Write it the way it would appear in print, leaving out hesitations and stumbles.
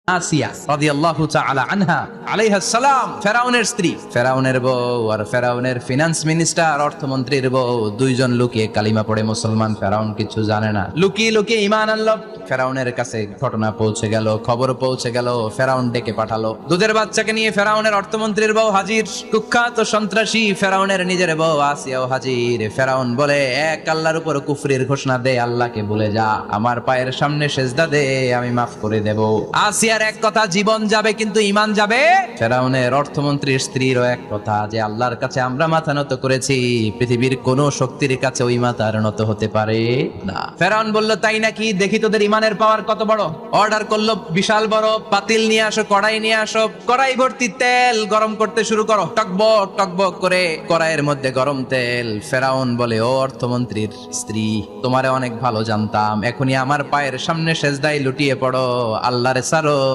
আসিয়া রাদিয়াল্লাহু তাআলা আনহা আলাইহাস সালাম, ফেরাউনের স্ত্রী, ফেরাউনের বউ আর ফেরাউনের ফিনান্স মিনিস্টার অর্থমন্ত্রীর বউ, দুইজন লুকিয়ে কালিমা পড়ে মুসলমান। ফেরাউন কিছু জানে না, লুকিয়ে লুকিয়ে ঈমান আনলো। ফেরাউনের কাছে ঘটনা পৌঁছে গেল, খবর পৌঁছে গেল, ফেরাউন ডেকে পাঠালো। দুধের বাচ্চাকে নিয়ে ফেরাউনের অর্থমন্ত্রীর বউ হাজির, কুখ্যাত সন্ত্রাসী ফেরাউনের নিজের বউ আসিয়াও হাজির। ফেরাউন বলে, এক আল্লাহর উপর কুফরির ঘোষণা দে, আল্লাহকে ভুলে যা, আমার পায়ের সামনে সেজদা দে, আমি মাফ করে দেব। আসিয়ার এক কথা, জীবন যাবে কিন্তু ঈমান যাবে। ফেরাউনের অর্থমন্ত্রীর স্ত্রীরও এক কথা, যে আল্লাহর কাছে আমরা মাথা নত করেছি, পৃথিবীর কোন শক্তির কাছে ওই মাথা আর নত হতে পারে না। ফেরাউন বলল, তাই নাকি, দেখি তোদের ঈমানের পাওয়ার কত বড়। অর্ডার করলো, বিশাল বড় পাতিল নিয়ে আসো, কড়াই নিয়ে আসো, কড়াই ভর্তি তেল গরম করতে শুরু করো। টকবক টকবক করে কড়াইয়ের মধ্যে গরম তেল। ফেরাউন বলে, ও অর্থমন্ত্রীর স্ত্রী, তোমারে অনেক ভালো জানতাম, এখনই আমার পায়ের সামনে সেজদায় লুটিয়ে পড়ো, আল্লাহরে সারো,